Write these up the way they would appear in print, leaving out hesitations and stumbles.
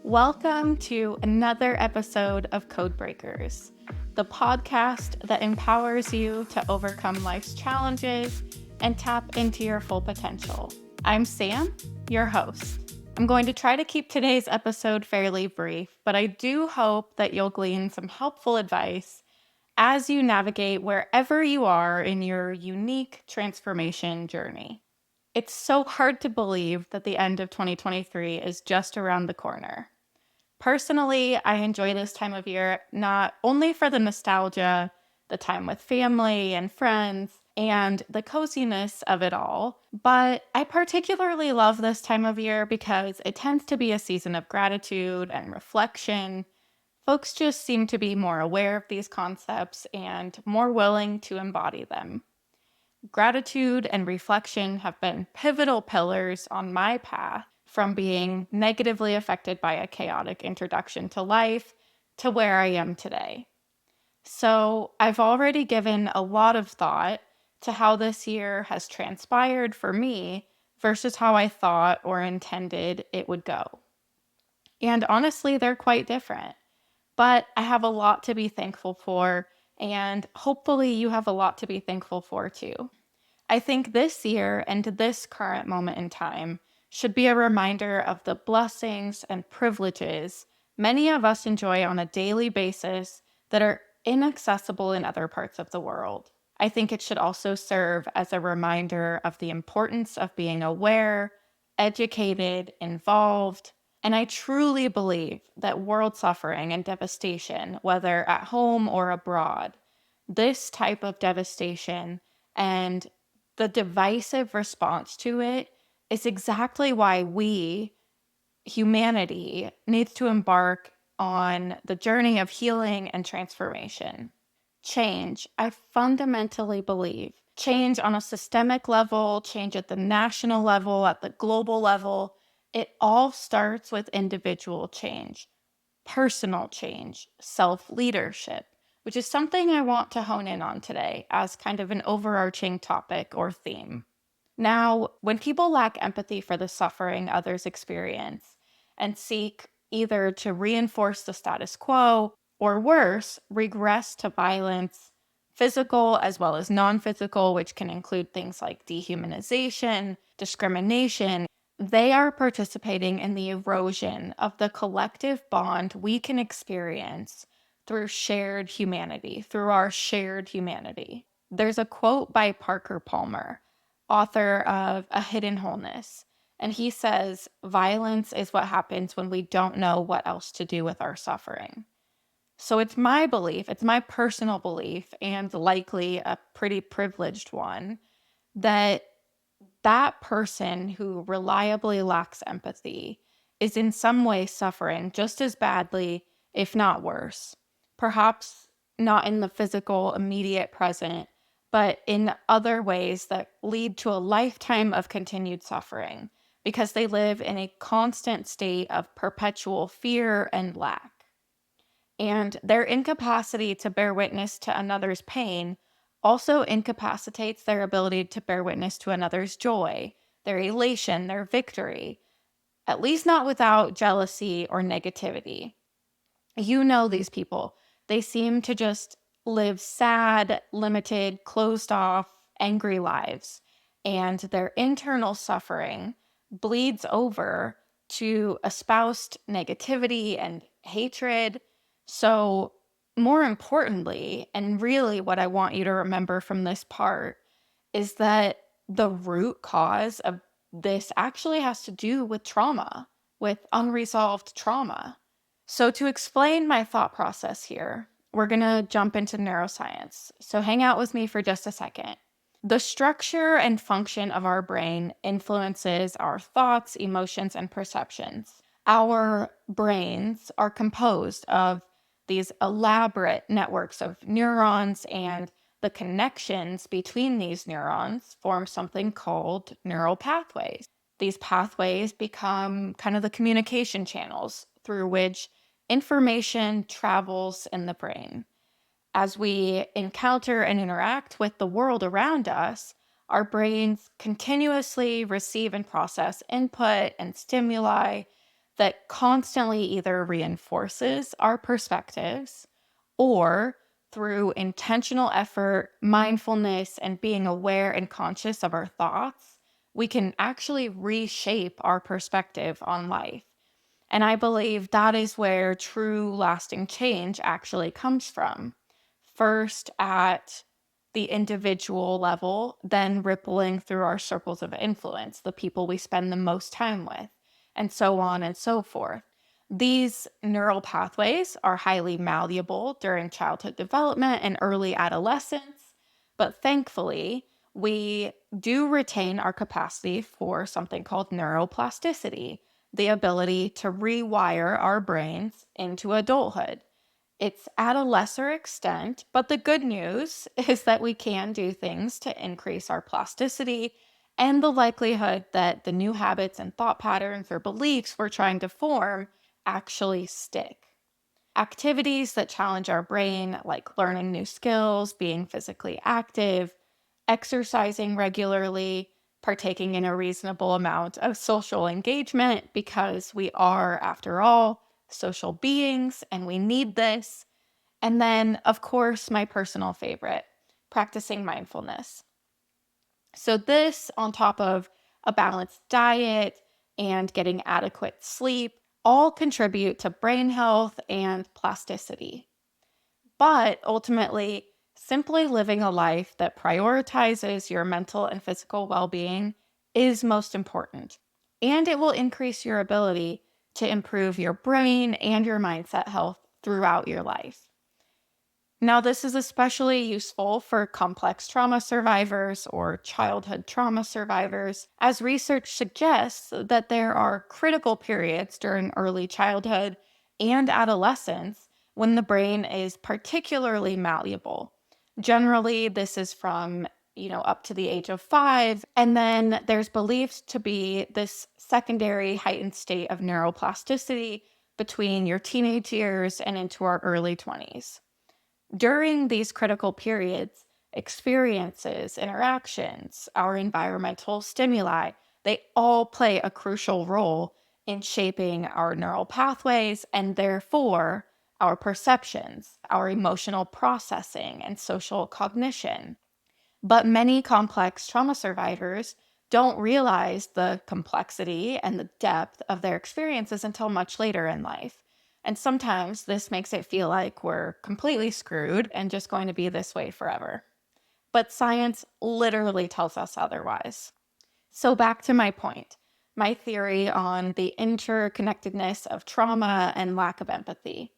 Welcome to another episode of Code Breakers, the podcast that empowers you to overcome life's challenges and tap into your full potential. I'm Sam, your host. I'm going to try to keep today's episode fairly brief, but I do hope that you'll glean some helpful advice as you navigate wherever you are in your unique transformation journey. It's so hard to believe that the end of 2023 is just around the corner. Personally, I enjoy this time of year not only for the nostalgia, the time with family and friends, and the coziness of it all, but I particularly love this time of year because it tends to be a season of gratitude and reflection. Folks just seem to be more aware of these concepts and more willing to embody them. Gratitude and reflection have been pivotal pillars on my path from being negatively affected by a chaotic introduction to life to where I am today. So I've already given a lot of thought to how this year has transpired for me versus how I thought or intended it would go. And honestly, they're quite different. But I have a lot to be thankful for, and hopefully you have a lot to be thankful for too. I think this year and this current moment in time should be a reminder of the blessings and privileges many of us enjoy on a daily basis that are inaccessible in other parts of the world. I think it should also serve as a reminder of the importance of being aware, educated, involved, and I truly believe that world suffering and devastation, whether at home or abroad, this type of devastation and the divisive response to it is exactly why we, humanity, needs to embark on the journey of healing and transformation. Change, I fundamentally believe. Change on a systemic level, change at the national level, at the global level, it all starts with individual change, personal change, self-leadership, which is something I want to hone in on today as kind of an overarching topic or theme. Now, when people lack empathy for the suffering others experience and seek either to reinforce the status quo or worse, regress to violence, physical as well as non-physical, which can include things like dehumanization, discrimination, they are participating in the erosion of the collective bond we can experience through shared humanity, through our shared humanity. There's a quote by Parker Palmer, author of A Hidden Wholeness, and he says, "Violence is what happens when we don't know what else to do with our suffering." So it's my belief, it's my personal belief, and likely a pretty privileged one, that that person who reliably lacks empathy is in some way suffering just as badly, if not worse. Perhaps not in the physical, immediate present, but in other ways that lead to a lifetime of continued suffering because they live in a constant state of perpetual fear and lack. And their incapacity to bear witness to another's pain also incapacitates their ability to bear witness to another's joy, their elation, their victory, at least not without jealousy or negativity. You know these people. They seem to just live sad, limited, closed off, angry lives. And their internal suffering bleeds over to espoused negativity and hatred. So, more importantly, and really what I want you to remember from this part, is that the root cause of this actually has to do with trauma, with unresolved trauma. So, to explain my thought process here, we're going to jump into neuroscience. So, hang out with me for just a second. The structure and function of our brain influences our thoughts, emotions, and perceptions. Our brains are composed of these elaborate networks of neurons, and the connections between these neurons form something called neural pathways. These pathways become kind of the communication channels through which information travels in the brain. As we encounter and interact with the world around us, our brains continuously receive and process input and stimuli that constantly either reinforces our perspectives or through intentional effort, mindfulness, and being aware and conscious of our thoughts, we can actually reshape our perspective on life. And I believe that is where true lasting change actually comes from. First at the individual level, then rippling through our circles of influence, the people we spend the most time with, and so on and so forth. These neural pathways are highly malleable during childhood development and early adolescence, but thankfully, we do retain our capacity for something called neuroplasticity, the ability to rewire our brains into adulthood. It's at a lesser extent, but the good news is that we can do things to increase our plasticity and the likelihood that the new habits and thought patterns or beliefs we're trying to form actually stick. Activities that challenge our brain, like learning new skills, being physically active, exercising regularly, partaking in a reasonable amount of social engagement, because we are, after all, social beings and we need this. And then, of course, my personal favorite, practicing mindfulness. So, this on top of a balanced diet and getting adequate sleep all contribute to brain health and plasticity. But ultimately, simply living a life that prioritizes your mental and physical well being is most important. And it will increase your ability to improve your brain and your mindset health throughout your life. Now, this is especially useful for complex trauma survivors or childhood trauma survivors, as research suggests that there are critical periods during early childhood and adolescence when the brain is particularly malleable. Generally, this is from up to the age of 5. And then there's believed to be this secondary heightened state of neuroplasticity between your teenage years and into our early 20s. During these critical periods, experiences, interactions, our environmental stimuli, they all play a crucial role in shaping our neural pathways and therefore our perceptions, our emotional processing, and social cognition. But many complex trauma survivors don't realize the complexity and the depth of their experiences until much later in life. And sometimes this makes it feel like we're completely screwed and just going to be this way forever. But science literally tells us otherwise. So, back to my point, my theory on the interconnectedness of trauma and lack of empathy.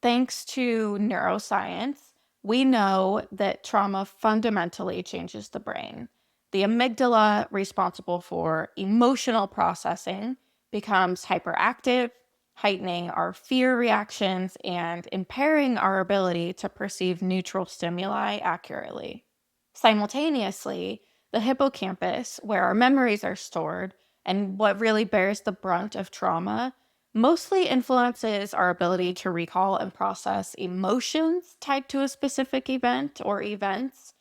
Thanks to neuroscience, we know that trauma fundamentally changes the brain. The amygdala, responsible for emotional processing, becomes hyperactive, heightening our fear reactions and impairing our ability to perceive neutral stimuli accurately. Simultaneously, the hippocampus, where our memories are stored and what really bears the brunt of trauma, mostly influences our ability to recall and process emotions tied to a specific event or events,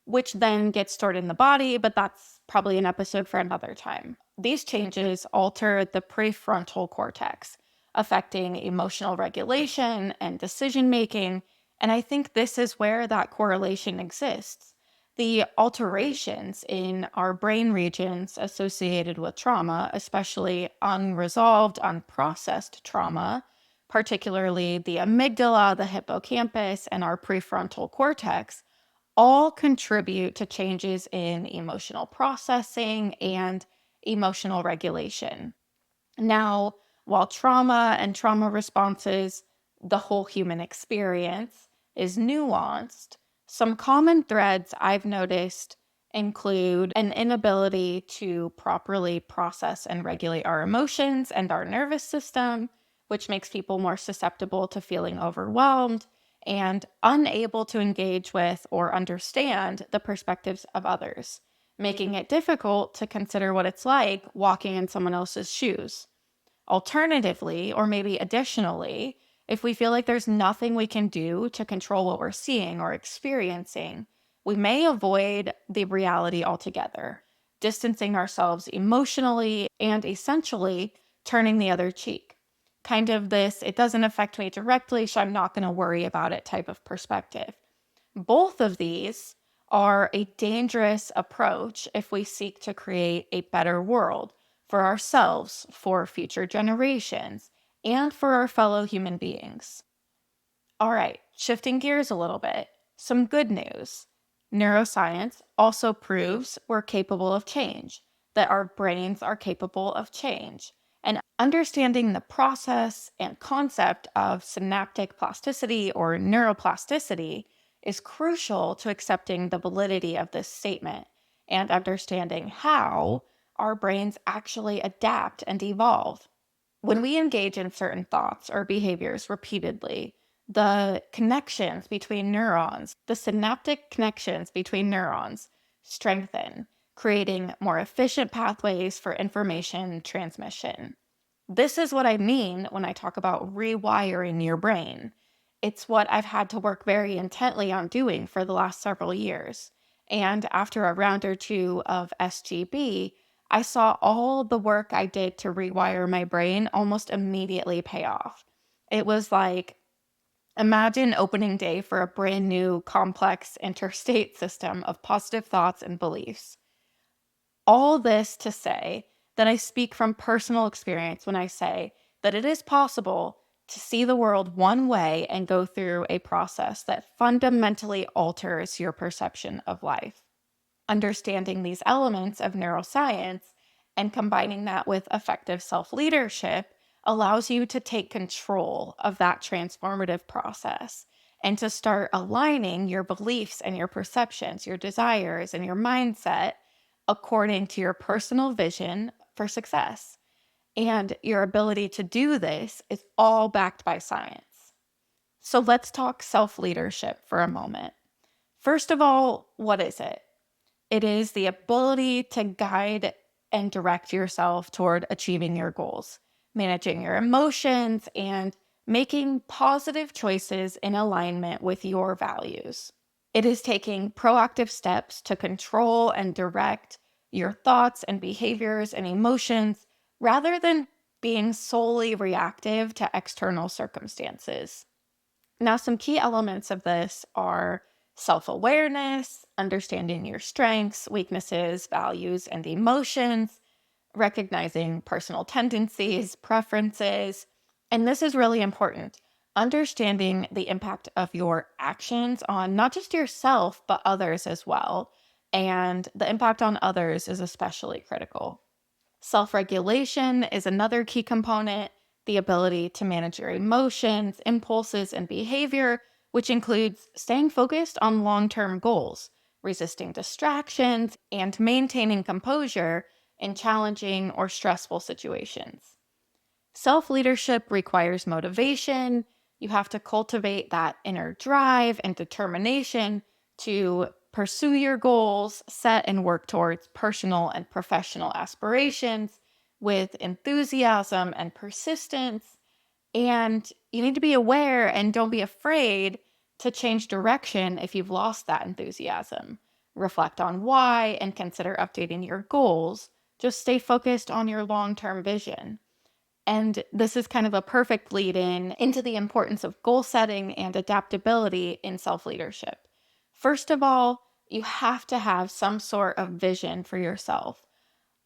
which then gets stored in the body, but that's probably an episode for another time. These changes alter the prefrontal cortex, affecting emotional regulation and decision making, and I think this is where that correlation exists. The alterations in our brain regions associated with trauma, especially unresolved, unprocessed trauma, particularly the amygdala, the hippocampus, and our prefrontal cortex, all contribute to changes in emotional processing and emotional regulation. Now, while trauma and trauma responses, the whole human experience, is nuanced, some common threads I've noticed include an inability to properly process and regulate our emotions and our nervous system, which makes people more susceptible to feeling overwhelmed and unable to engage with or understand the perspectives of others, making it difficult to consider what it's like walking in someone else's shoes. Alternatively, or maybe additionally, if we feel like there's nothing we can do to control what we're seeing or experiencing, we may avoid the reality altogether, distancing ourselves emotionally and essentially turning the other cheek. Kind of this, it doesn't affect me directly, so I'm not going to worry about it type of perspective. Both of these are a dangerous approach if we seek to create a better world for ourselves, for future generations, and for our fellow human beings. All right, shifting gears a little bit, some good news. Neuroscience also proves we're capable of change, that our brains are capable of change. And understanding the process and concept of synaptic plasticity or neuroplasticity is crucial to accepting the validity of this statement and understanding how our brains actually adapt and evolve. When we engage in certain thoughts or behaviors repeatedly, the connections between neurons, the synaptic connections between neurons strengthen, creating more efficient pathways for information transmission. This is what I mean when I talk about rewiring your brain. It's what I've had to work very intently on doing for the last several years. And after a round or two of SGB, I saw all the work I did to rewire my brain almost immediately pay off. It was like, imagine opening day for a brand new complex interstate system of positive thoughts and beliefs. All this to say that I speak from personal experience when I say that it is possible to see the world one way and go through a process that fundamentally alters your perception of life. Understanding these elements of neuroscience and combining that with effective self leadership allows you to take control of that transformative process and to start aligning your beliefs and your perceptions, your desires, and your mindset according to your personal vision for success. And your ability to do this is all backed by science. So let's talk self leadership for a moment. First of all, what is it? It is the ability to guide and direct yourself toward achieving your goals, managing your emotions, and making positive choices in alignment with your values. It is taking proactive steps to control and direct your thoughts and behaviors and emotions rather than being solely reactive to external circumstances. Now, some key elements of this are self awareness, understanding your strengths, weaknesses, values, and emotions, recognizing personal tendencies, preferences. And this is really important. Understanding the impact of your actions on not just yourself, but others as well. And the impact on others is especially critical. Self regulation is another key component, the ability to manage your emotions, impulses, and behavior, which includes staying focused on long term goals, resisting distractions, and maintaining composure in challenging or stressful situations. Self leadership requires motivation. You have to cultivate that inner drive and determination to pursue your goals, set and work towards personal and professional aspirations with enthusiasm and persistence. And you need to be aware and don't be afraid to change direction if you've lost that enthusiasm. Reflect on why and consider updating your goals. Just stay focused on your long term vision. And this is kind of a perfect lead in into the importance of goal setting and adaptability in self leadership. First of all, you have to have some sort of vision for yourself.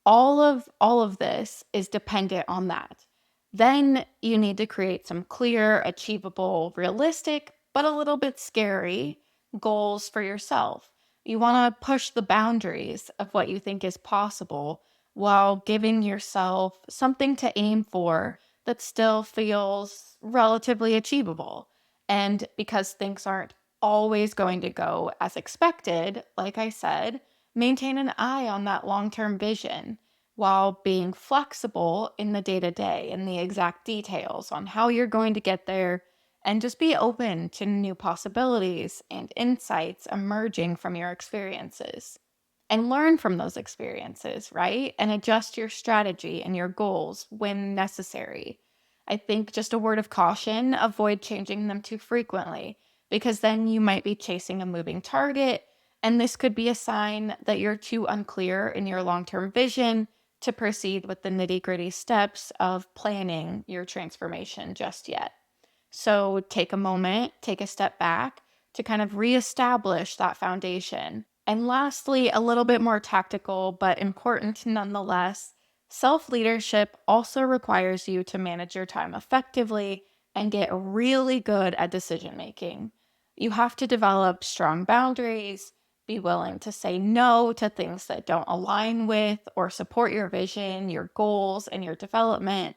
All of this is dependent on that. Then you need to create some clear, achievable, realistic, but a little bit scary goals for yourself. You want to push the boundaries of what you think is possible while giving yourself something to aim for that still feels relatively achievable. And because things aren't always going to go as expected, like I said, maintain an eye on that long term vision while being flexible in the day to day and the exact details on how you're going to get there. And just be open to new possibilities and insights emerging from your experiences. And learn from those experiences, right? And adjust your strategy and your goals when necessary. I think just a word of caution, avoid changing them too frequently because then you might be chasing a moving target. And this could be a sign that you're too unclear in your long term vision to proceed with the nitty-gritty steps of planning your transformation just yet. So take a moment, take a step back to kind of reestablish that foundation. And lastly, a little bit more tactical, but important nonetheless, self-leadership also requires you to manage your time effectively and get really good at decision making. You have to develop strong boundaries, be willing to say no to things that don't align with or support your vision, your goals, and your development,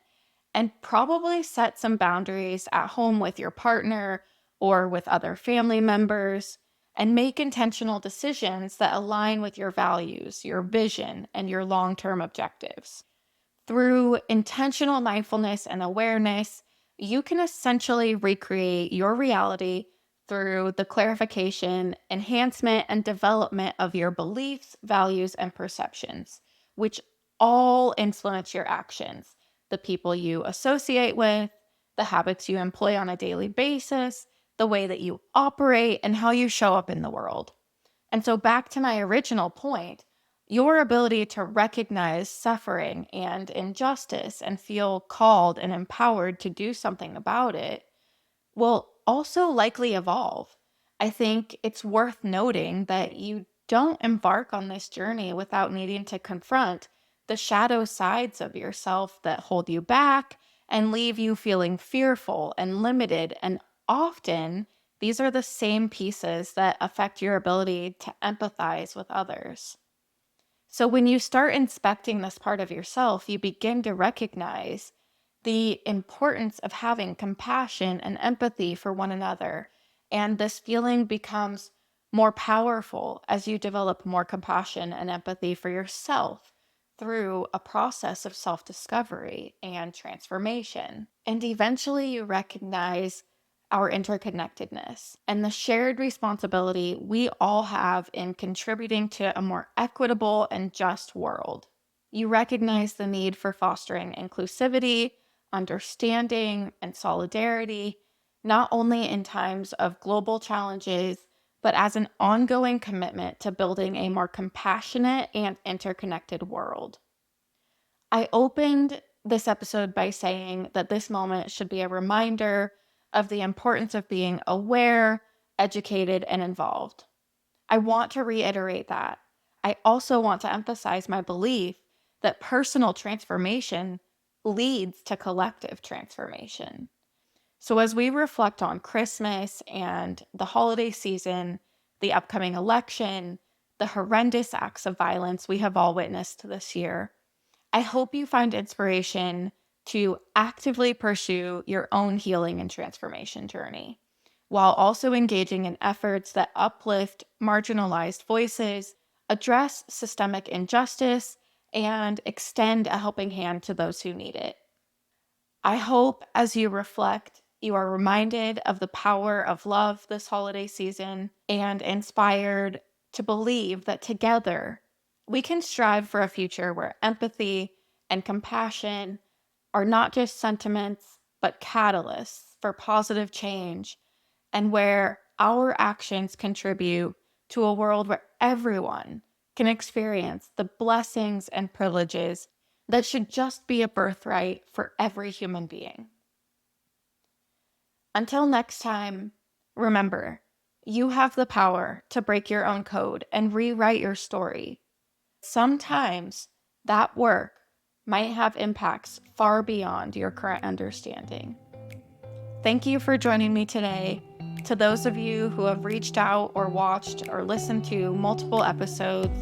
and probably set some boundaries at home with your partner or with other family members, and make intentional decisions that align with your values, your vision, and your long-term objectives. Through intentional mindfulness and awareness, you can essentially recreate your reality through the clarification, enhancement, and development of your beliefs, values, and perceptions, which all influence your actions, the people you associate with, the habits you employ on a daily basis, the way that you operate, and how you show up in the world. And so, back to my original point, your ability to recognize suffering and injustice and feel called and empowered to do something about it will also likely evolve. I think it's worth noting that you don't embark on this journey without needing to confront the shadow sides of yourself that hold you back and leave you feeling fearful and limited. And often, these are the same pieces that affect your ability to empathize with others. So when you start inspecting this part of yourself, you begin to recognize the importance of having compassion and empathy for one another. And this feeling becomes more powerful as you develop more compassion and empathy for yourself through a process of self-discovery and transformation. And eventually you recognize our interconnectedness and the shared responsibility we all have in contributing to a more equitable and just world. You recognize the need for fostering inclusivity, understanding, and solidarity, not only in times of global challenges, but as an ongoing commitment to building a more compassionate and interconnected world. I opened this episode by saying that this moment should be a reminder of the importance of being aware, educated, and involved. I want to reiterate that. I also want to emphasize my belief that personal transformation leads to collective transformation. So as we reflect on Christmas and the holiday season, the upcoming election, the horrendous acts of violence we have all witnessed this year, I hope you find inspiration to actively pursue your own healing and transformation journey, while also engaging in efforts that uplift marginalized voices, address systemic injustice, and extend a helping hand to those who need it. I hope as you reflect, you are reminded of the power of love this holiday season and inspired to believe that together we can strive for a future where empathy and compassion are not just sentiments, but catalysts for positive change, and where our actions contribute to a world where everyone can experience the blessings and privileges that should just be a birthright for every human being. Until next time, remember, you have the power to break your own code and rewrite your story. Sometimes that work might have impacts far beyond your current understanding. Thank you for joining me today. To those of you who have reached out or watched or listened to multiple episodes,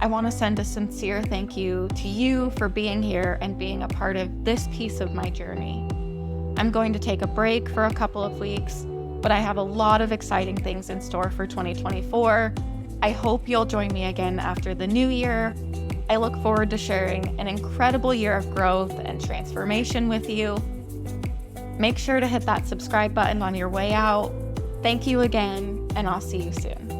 I want to send a sincere thank you to you for being here and being a part of this piece of my journey. I'm going to take a break for a couple of weeks, but I have a lot of exciting things in store for 2024. I hope you'll join me again after the new year. I look forward to sharing an incredible year of growth and transformation with you. Make sure to hit that subscribe button on your way out. Thank you again, and I'll see you soon.